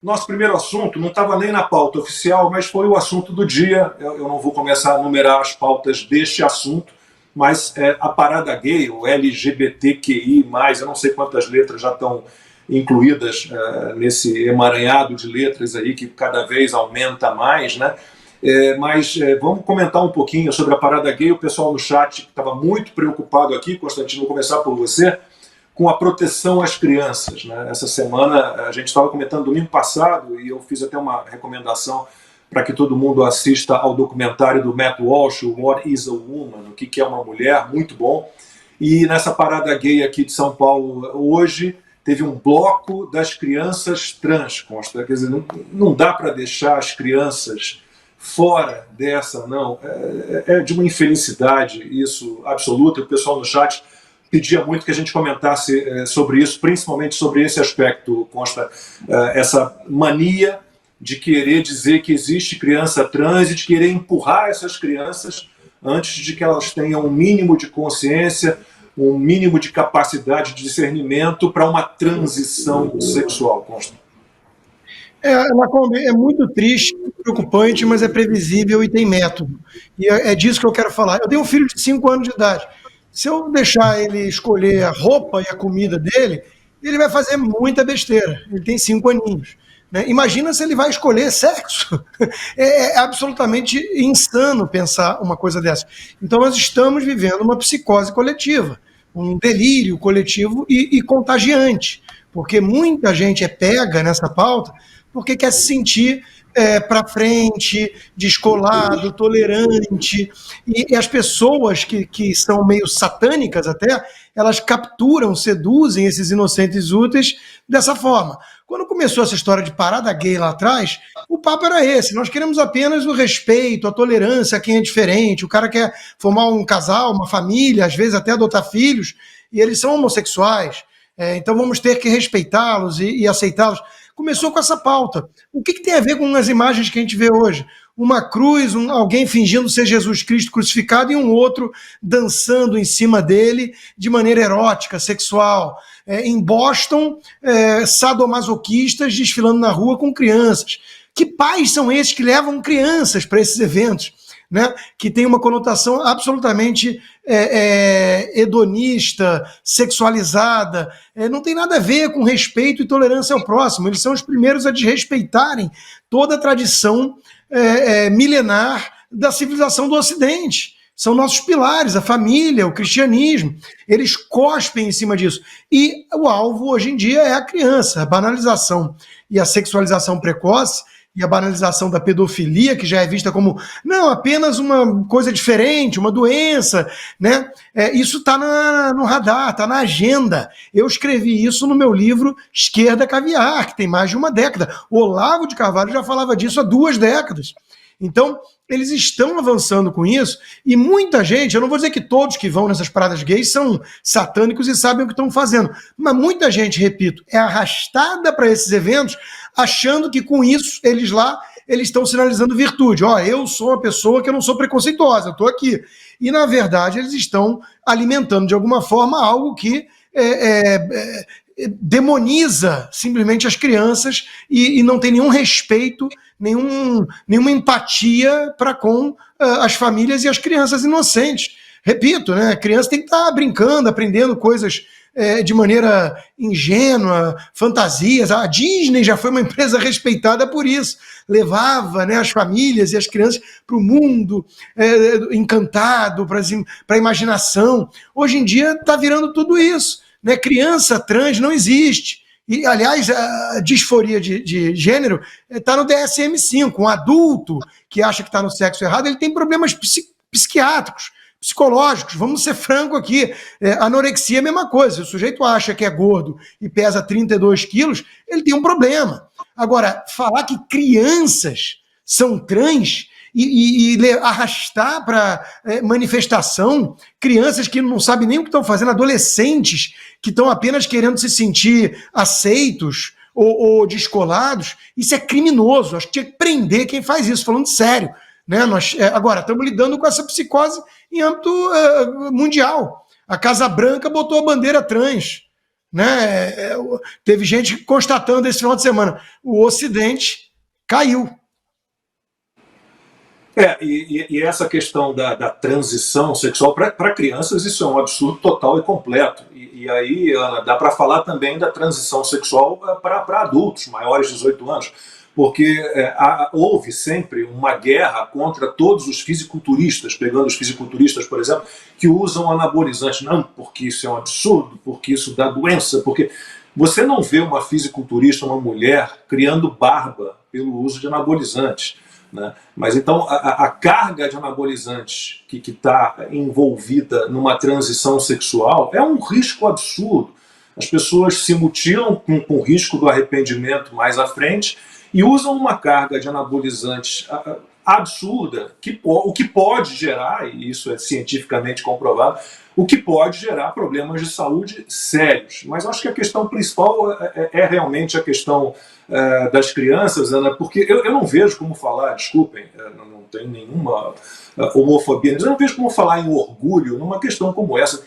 Nosso primeiro assunto não estava nem na pauta oficial, mas foi o assunto do dia. Eu não vou começar a numerar as pautas deste assunto, mas a parada gay, o LGBTQI+, eu não sei quantas letras já estão incluídas nesse emaranhado de letras aí que cada vez aumenta mais, né? Mas vamos comentar um pouquinho sobre a parada gay. O pessoal no chat estava muito preocupado aqui, Constantino, vou começar por você, com a proteção às crianças. Né? Essa semana, a gente estava comentando domingo passado, e eu fiz até uma recomendação para que todo mundo assista ao documentário do Matt Walsh, What is a Woman? O que é uma mulher? Muito bom. E nessa parada gay aqui de São Paulo, hoje, teve um bloco das crianças trans, Consta. Quer dizer, não dá para deixar as crianças fora dessa, não. É de uma infelicidade isso absoluta. O pessoal no chat pedia muito que a gente comentasse sobre isso, principalmente sobre esse aspecto, Consta, essa mania de querer dizer que existe criança trans e de querer empurrar essas crianças antes de que elas tenham um mínimo de consciência, um mínimo de capacidade de discernimento para uma transição sexual, Consta. É muito triste, preocupante, mas é previsível e tem método. E é disso que eu quero falar. Eu tenho um filho de 5 anos de idade. Se eu deixar ele escolher a roupa e a comida dele, ele vai fazer muita besteira. Ele tem 5 aninhos. Né? Imagina se ele vai escolher sexo. É absolutamente insano pensar uma coisa dessa. Então nós estamos vivendo uma psicose coletiva, um delírio coletivo e contagiante, porque muita gente é pega nessa pauta porque quer se sentir para frente, descolado, tolerante, e as pessoas que são meio satânicas até, elas capturam, seduzem esses inocentes úteis dessa forma. Quando começou essa história de parada gay lá atrás, o papo era esse, nós queremos apenas o respeito, a tolerância a quem é diferente, o cara quer formar um casal, uma família, às vezes até adotar filhos, e eles são homossexuais, então vamos ter que respeitá-los e aceitá-los. Começou com essa pauta. O que tem a ver com as imagens que a gente vê hoje? Uma cruz, alguém fingindo ser Jesus Cristo crucificado e um outro dançando em cima dele de maneira erótica, sexual. Em Boston, sadomasoquistas desfilando na rua com crianças. Que pais são esses que levam crianças para esses eventos? Né, que tem uma conotação absolutamente hedonista, sexualizada, não tem nada a ver com respeito e tolerância ao próximo. Eles são os primeiros a desrespeitarem toda a tradição milenar da civilização do Ocidente. São nossos pilares, a família, o cristianismo. Eles cospem em cima disso. E o alvo, hoje em dia, é a criança. A banalização e a sexualização precoce e a banalização da pedofilia, que já é vista como, não, apenas uma coisa diferente, uma doença, né? Isso está no radar, está na agenda. Eu escrevi isso no meu livro Esquerda Caviar, que tem mais de uma década. O Olavo de Carvalho já falava disso há 2 décadas. Então, eles estão avançando com isso, e muita gente, eu não vou dizer que todos que vão nessas paradas gays são satânicos e sabem o que estão fazendo, mas muita gente, repito, é arrastada para esses eventos, achando que com isso, eles estão sinalizando virtude. Eu sou uma pessoa que eu não sou preconceituosa, eu estou aqui. E, na verdade, eles estão alimentando, de alguma forma, algo que demoniza simplesmente as crianças e não tem nenhum respeito, nenhuma empatia para com as famílias e as crianças inocentes. Repito, né, a criança tem que estar brincando, aprendendo coisas de maneira ingênua, fantasias. A Disney já foi uma empresa respeitada por isso. Levava, né, as famílias e as crianças para o mundo encantado, para a imaginação. Hoje em dia está virando tudo isso. Né? Criança trans não existe. E, aliás, a disforia de gênero está no DSM-5. Um adulto que acha que está no sexo errado, ele tem problemas psiquiátricos, psicológicos. Vamos ser franco aqui. Anorexia é a mesma coisa. Se o sujeito acha que é gordo e pesa 32 quilos, ele tem um problema. Agora, falar que crianças são trans e arrastar para manifestação crianças que não sabem nem o que estão fazendo, adolescentes que estão apenas querendo se sentir aceitos ou descolados, isso é criminoso. Acho que tinha que prender quem faz isso, falando sério. Né? Nós, agora, estamos lidando com essa psicose em âmbito mundial. A Casa Branca botou a bandeira trans. né? Teve gente constatando esse final de semana. O Ocidente caiu. E essa questão da transição sexual, para crianças, isso é um absurdo total e completo. E aí, Ana, dá para falar também da transição sexual para adultos maiores de 18 anos, porque houve sempre uma guerra contra todos os fisiculturistas, pegando os fisiculturistas, por exemplo, que usam anabolizantes. Não, porque isso é um absurdo, porque isso dá doença, porque você não vê uma fisiculturista, uma mulher, criando barba pelo uso de anabolizantes. Né? Mas então a carga de anabolizantes que está envolvida numa transição sexual é um risco absurdo. As pessoas se mutilam com o risco do arrependimento mais à frente e usam uma carga de anabolizantes absurda, o que pode gerar, e isso é cientificamente comprovado, o que pode gerar problemas de saúde sérios. Mas eu acho que a questão principal é realmente a questão das crianças, Ana, porque eu não vejo como falar, desculpem, não tem nenhuma homofobia, mas eu não vejo como falar em orgulho numa questão como essa.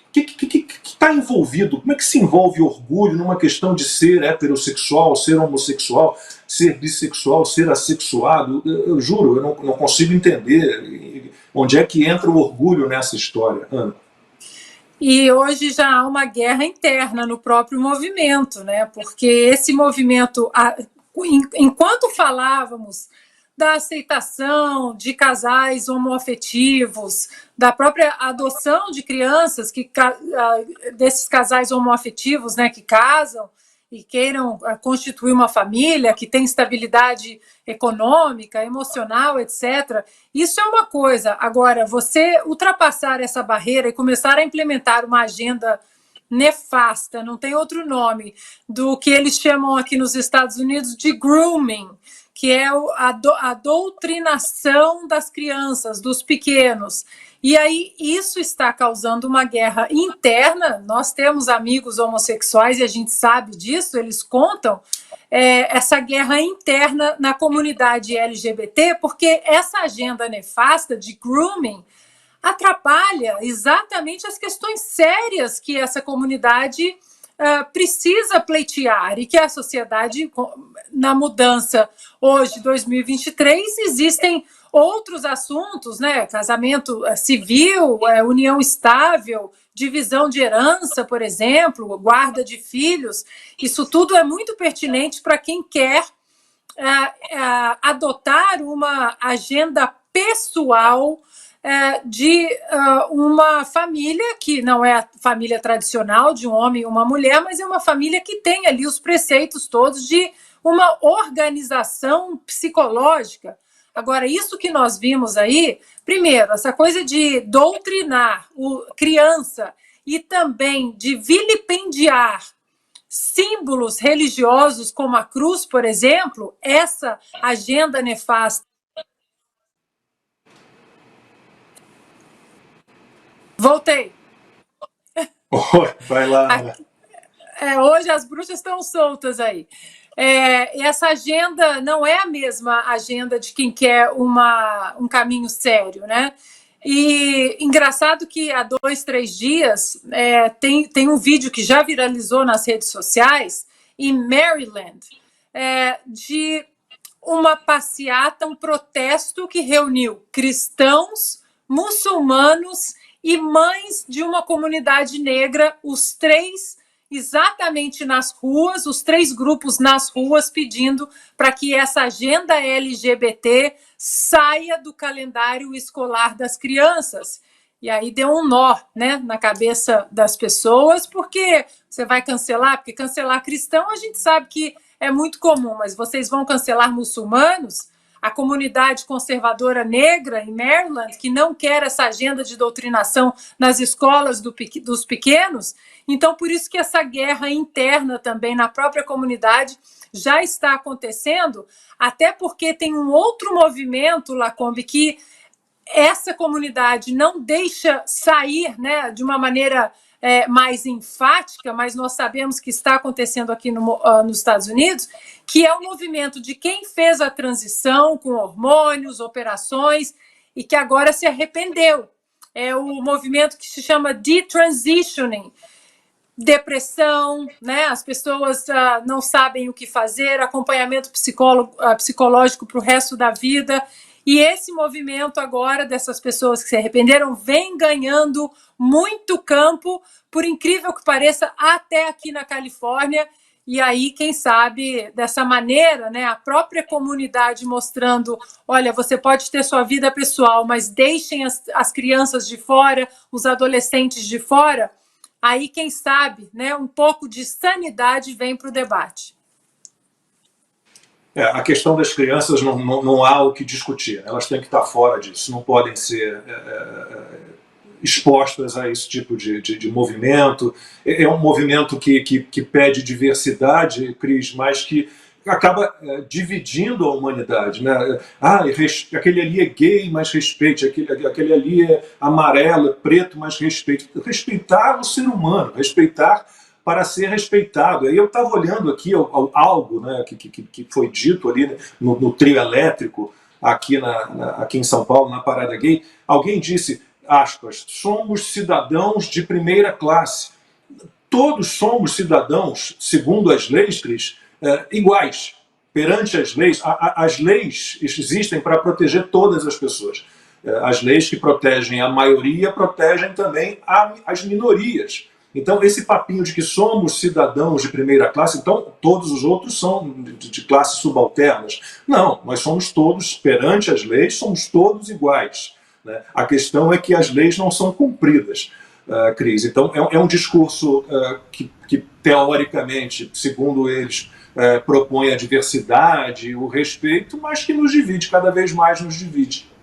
O que está envolvido? Como é que se envolve orgulho numa questão de ser heterossexual, ser homossexual, ser bissexual, ser assexuado? Eu juro, eu não consigo entender onde é que entra o orgulho nessa história, Ana. E hoje já há uma guerra interna no próprio movimento, né? Porque esse movimento, enquanto falávamos da aceitação de casais homoafetivos, da própria adoção de crianças, desses casais homoafetivos, né, que casam e queiram constituir uma família, que tem estabilidade econômica, emocional, etc. Isso é uma coisa. Agora, você ultrapassar essa barreira e começar a implementar uma agenda nefasta, não tem outro nome, do que eles chamam aqui nos Estados Unidos de grooming, que é a doutrinação das crianças, dos pequenos. E aí isso está causando uma guerra interna. Nós temos amigos homossexuais e a gente sabe disso, eles contam essa guerra interna na comunidade LGBT, porque essa agenda nefasta de grooming atrapalha exatamente as questões sérias que essa comunidade precisa pleitear e que a sociedade, na mudança hoje, 2023, existem outros assuntos, né? Casamento civil, união estável, divisão de herança, por exemplo, guarda de filhos. Isso tudo é muito pertinente para quem quer adotar uma agenda pessoal de uma família que não é a família tradicional de um homem e uma mulher, mas é uma família que tem ali os preceitos todos de uma organização psicológica. Agora, isso que nós vimos aí, primeiro, essa coisa de doutrinar criança e também de vilipendiar símbolos religiosos como a cruz, por exemplo, essa agenda nefasta. Voltei. Vai lá. Hoje as bruxas estão soltas aí. Essa agenda não é a mesma agenda de quem quer um caminho sério, né? E engraçado que há 2, 3 dias tem um vídeo que já viralizou nas redes sociais, em Maryland, de uma passeata, um protesto que reuniu cristãos, muçulmanos e mães de uma comunidade negra, os 3 exatamente nas ruas, os 3 grupos nas ruas pedindo para que essa agenda LGBT saia do calendário escolar das crianças. E aí deu um nó, né, na cabeça das pessoas, porque você vai cancelar, porque cancelar cristão a gente sabe que é muito comum, mas vocês vão cancelar muçulmanos? A comunidade conservadora negra em Maryland, que não quer essa agenda de doutrinação nas escolas dos pequenos. Então, por isso que essa guerra interna também na própria comunidade já está acontecendo, até porque tem um outro movimento, Lacombe, que essa comunidade não deixa sair, né, de uma maneira mais enfática, mas nós sabemos que está acontecendo aqui nos Estados Unidos, que é o movimento de quem fez a transição com hormônios, operações, e que agora se arrependeu. É o movimento que se chama detransitioning. depressão, né? As pessoas não sabem o que fazer, acompanhamento psicológico para o resto da vida. E esse movimento agora dessas pessoas que se arrependeram vem ganhando muito campo, por incrível que pareça, até aqui na Califórnia. E aí, quem sabe, dessa maneira, né, a própria comunidade mostrando, olha, você pode ter sua vida pessoal, mas deixem as crianças de fora, os adolescentes de fora. Aí, quem sabe, né, um pouco de sanidade vem para o debate. A questão das crianças não há o que discutir. Elas têm que estar fora disso, não podem ser expostas a esse tipo de movimento. É um movimento que pede diversidade, Cris, mas que acaba dividindo a humanidade, né? Aquele ali é gay, mas respeite, aquele ali é amarelo, é preto, mas respeite. Respeitar o ser humano, respeitar para ser respeitado. Aí eu estava olhando aqui algo, né, que foi dito ali no trio elétrico, aqui em São Paulo, na Parada Gay. Alguém disse, aspas, somos cidadãos de primeira classe. Todos somos cidadãos, segundo as leis, Cris, iguais perante as leis. As leis existem para proteger todas as pessoas. As leis que protegem a maioria protegem também as minorias. Então, esse papinho de que somos cidadãos de primeira classe, então todos os outros são de classes subalternas. Não, nós somos todos, perante as leis, somos todos iguais. Né? A questão é que as leis não são cumpridas, Cris. Então, é um discurso que, teoricamente, segundo eles, propõe a diversidade, o respeito, mas que nos divide, cada vez mais nos divide.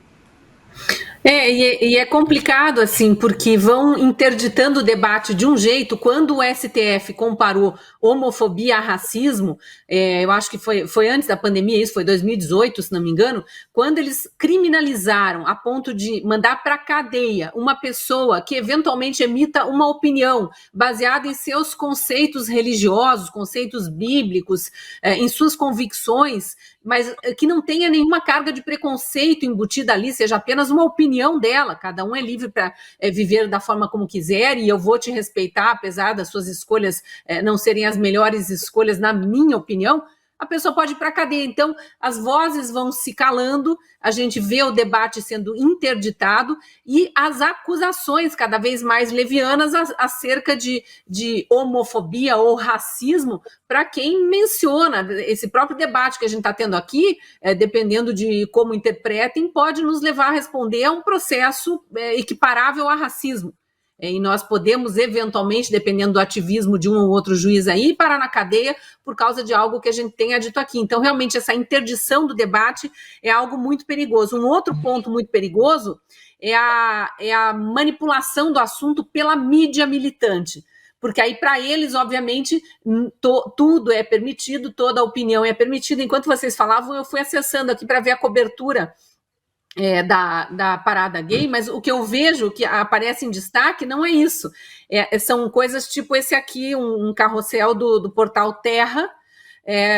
E é complicado, assim, porque vão interditando o debate de um jeito. Quando o STF comparou homofobia a racismo, eu acho que foi antes da pandemia, isso foi 2018, se não me engano, quando eles criminalizaram a ponto de mandar para a cadeia uma pessoa que eventualmente emita uma opinião baseada em seus conceitos religiosos, conceitos bíblicos, em suas convicções, mas que não tenha nenhuma carga de preconceito embutida ali, seja apenas uma opinião dela. Cada um é livre para viver da forma como quiser, e eu vou te respeitar, apesar das suas escolhas não serem as melhores escolhas, na minha opinião. A pessoa pode ir para a cadeia. Então, as vozes vão se calando, a gente vê o debate sendo interditado e as acusações cada vez mais levianas acerca de homofobia ou racismo para quem menciona. Esse próprio debate que a gente está tendo aqui, dependendo de como interpretem, pode nos levar a responder a um processo equiparável a racismo. E nós podemos, eventualmente, dependendo do ativismo de um ou outro juiz aí, parar na cadeia por causa de algo que a gente tenha dito aqui. Então, realmente, essa interdição do debate é algo muito perigoso. Um outro ponto muito perigoso é a manipulação do assunto pela mídia militante. Porque aí, para eles, obviamente, tudo é permitido, toda opinião é permitida. Enquanto vocês falavam, eu fui acessando aqui para ver a cobertura da Parada Gay, mas o que eu vejo que aparece em destaque não é isso. São coisas tipo esse aqui, um carrossel do portal Terra,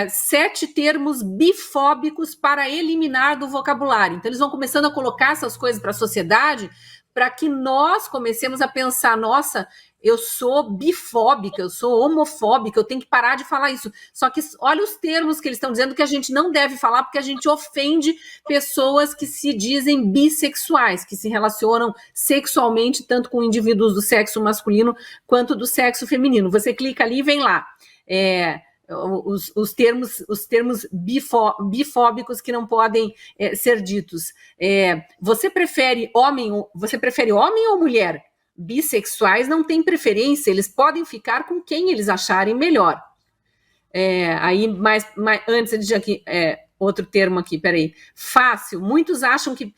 7 termos bifóbicos para eliminar do vocabulário. Então, eles vão começando a colocar essas coisas para a sociedade para que nós comecemos a pensar, nossa, eu sou bifóbica, eu sou homofóbica, eu tenho que parar de falar isso. Só que olha os termos que eles estão dizendo que a gente não deve falar, porque a gente ofende pessoas que se dizem bissexuais, que se relacionam sexualmente tanto com indivíduos do sexo masculino quanto do sexo feminino. Você clica ali e vem lá. Os termos bifóbicos que não podem ser ditos. Você prefere homem ou mulher? Bissexuais não têm preferência, eles podem ficar com quem eles acharem melhor. Aí, antes de dizer aqui, outro termo aqui, peraí. Fácil. Muitos acham que...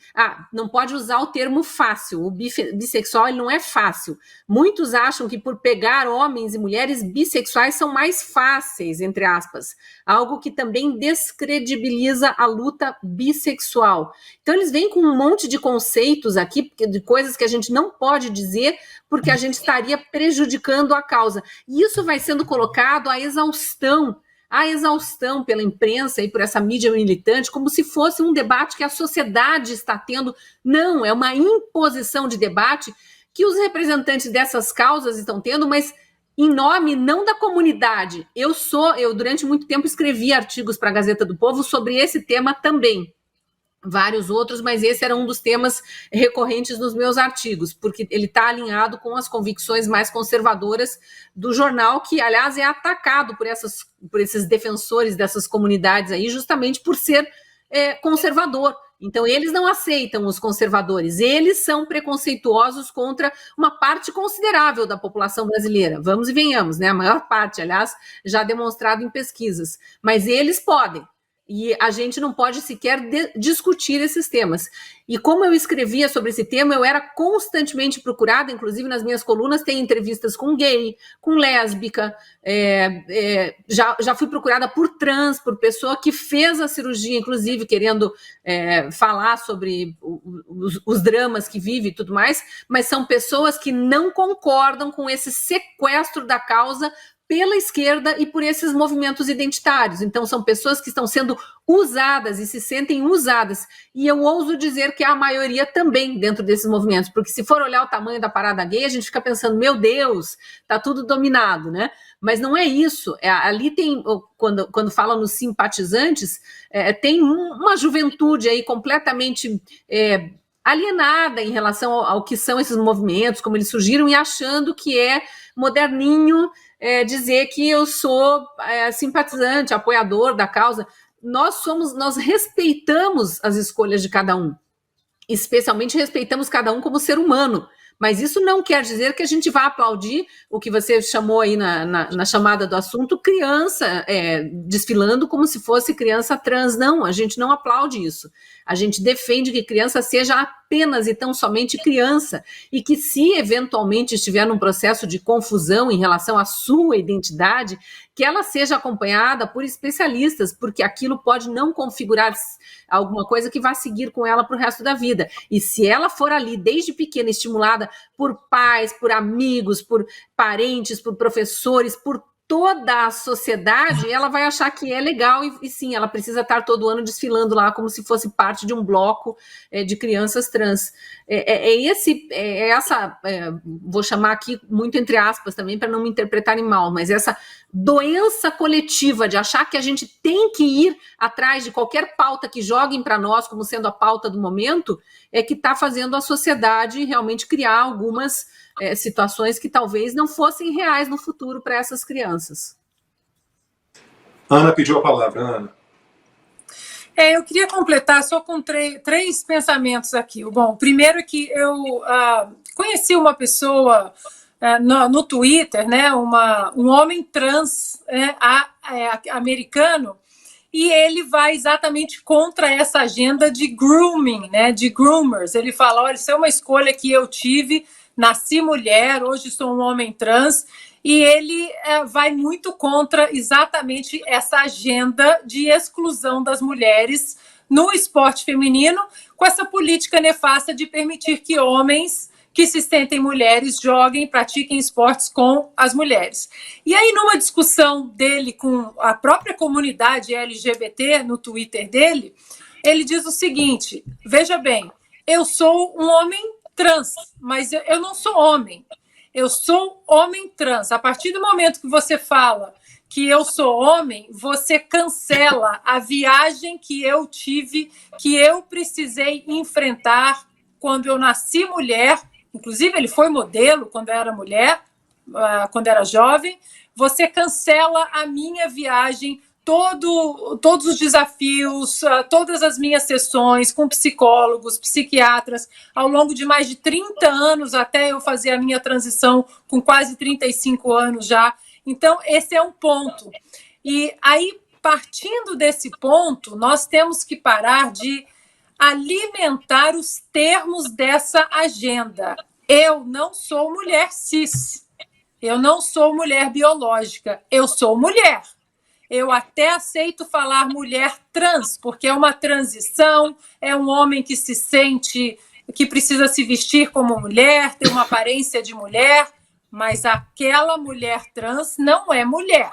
não pode usar o termo fácil. O bissexual ele não é fácil. Muitos acham que por pegar homens e mulheres bissexuais são mais fáceis, entre aspas. Algo que também descredibiliza a luta bissexual. Então, eles vêm com um monte de conceitos aqui, de coisas que a gente não pode dizer, porque a gente estaria prejudicando a causa. E isso vai sendo colocado à exaustão pela imprensa e por essa mídia militante, como se fosse um debate que a sociedade está tendo. Não, é uma imposição de debate que os representantes dessas causas estão tendo, mas em nome não da comunidade. Eu durante muito tempo escrevi artigos para a Gazeta do Povo sobre esse tema também. Vários outros, mas esse era um dos temas recorrentes nos meus artigos, porque ele está alinhado com as convicções mais conservadoras do jornal, que, aliás, é atacado por esses defensores dessas comunidades aí, justamente por ser conservador. Então, eles não aceitam os conservadores, eles são preconceituosos contra uma parte considerável da população brasileira. Vamos e venhamos, né? A maior parte, aliás, já demonstrado em pesquisas. Mas eles podem. E a gente não pode sequer discutir esses temas. E como eu escrevia sobre esse tema, eu era constantemente procurada, inclusive nas minhas colunas tem entrevistas com gay, com lésbica, já fui procurada por trans, por pessoa que fez a cirurgia, inclusive querendo falar sobre os dramas que vive e tudo mais, mas são pessoas que não concordam com esse sequestro da causa pela esquerda e por esses movimentos identitários. Então, são pessoas que estão sendo usadas e se sentem usadas. E eu ouso dizer que a maioria também dentro desses movimentos, porque se for olhar o tamanho da parada gay, a gente fica pensando, meu Deus, tá tudo dominado, né? Mas não é isso. Ali tem, quando falam nos simpatizantes, tem uma juventude aí completamente alienada em relação ao que são esses movimentos, como eles surgiram, e achando que é moderninho dizer que eu sou simpatizante, apoiador da causa. Nós respeitamos as escolhas de cada um, especialmente respeitamos cada um como ser humano, mas isso não quer dizer que a gente vá aplaudir o que você chamou aí na chamada do assunto, criança desfilando como se fosse criança trans. Não, a gente não aplaude isso. A gente defende que criança seja apenas e tão somente criança, e que se eventualmente estiver num processo de confusão em relação à sua identidade, que ela seja acompanhada por especialistas, porque aquilo pode não configurar alguma coisa que vá seguir com ela para o resto da vida. E se ela for ali desde pequena estimulada por pais, por amigos, por parentes, por professores, por toda a sociedade, ela vai achar que é legal e sim, ela precisa estar todo ano desfilando lá como se fosse parte de um bloco de crianças trans. Vou chamar aqui muito entre aspas também para não me interpretarem mal, mas essa doença coletiva de achar que a gente tem que ir atrás de qualquer pauta que joguem para nós como sendo a pauta do momento, é que está fazendo a sociedade realmente criar algumas situações que talvez não fossem reais no futuro para essas crianças. Ana pediu a palavra. Ana. Eu queria completar só com três pensamentos aqui. Bom, o primeiro é que eu conheci uma pessoa no Twitter, né, um homem trans americano, e ele vai exatamente contra essa agenda de grooming, né, de groomers. Ele fala, olha, isso é uma escolha que eu tive, nasci mulher, hoje sou um homem trans, e ele vai muito contra exatamente essa agenda de exclusão das mulheres no esporte feminino, com essa política nefasta de permitir que homens que se sentem mulheres joguem, pratiquem esportes com as mulheres. E aí, numa discussão dele com a própria comunidade LGBT no Twitter dele, ele diz o seguinte, veja bem, eu sou um homem trans, mas eu não sou homem. Eu sou homem trans. A partir do momento que você fala que eu sou homem, você cancela a viagem que eu tive, que eu precisei enfrentar quando eu nasci mulher. Inclusive, ele foi modelo quando era mulher, quando era jovem. Você cancela a minha viagem, todos os desafios, todas as minhas sessões com psicólogos, psiquiatras, ao longo de mais de 30 anos, até eu fazer a minha transição com quase 35 anos já. Então, esse é um ponto. E aí, partindo desse ponto, nós temos que parar de alimentar os termos dessa agenda. Eu não sou mulher cis, eu não sou mulher biológica, eu sou mulher. Eu até aceito falar mulher trans, porque é uma transição, é um homem que se sente, que precisa se vestir como mulher, ter uma aparência de mulher, mas aquela mulher trans não é mulher.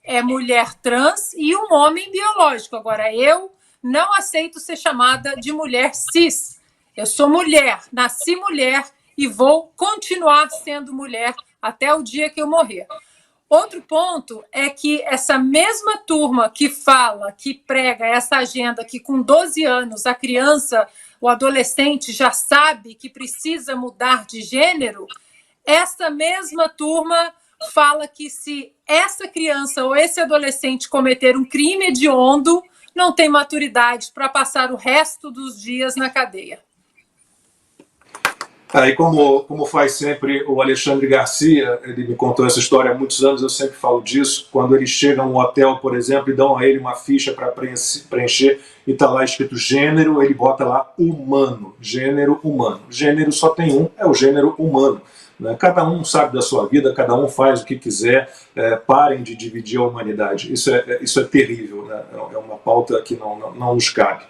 É mulher trans e um homem biológico. Agora, eu não aceito ser chamada de mulher cis. Eu sou mulher, nasci mulher e vou continuar sendo mulher até o dia que eu morrer. Outro ponto é que essa mesma turma que fala, que prega essa agenda que com 12 anos a criança, o adolescente já sabe que precisa mudar de gênero, essa mesma turma fala que se essa criança ou esse adolescente cometer um crime hediondo, não tem maturidade para passar o resto dos dias na cadeia. Aí, como faz sempre o Alexandre Garcia, ele me contou essa história há muitos anos, eu sempre falo disso, quando ele chega a um hotel, por exemplo, e dão a ele uma ficha para preencher e está lá escrito gênero, ele bota lá humano, gênero humano. Gênero só tem um, é o gênero humano. Né? Cada um sabe da sua vida, cada um faz o que quiser, parem de dividir a humanidade. Isso é terrível, né? É uma pauta que não nos cabe.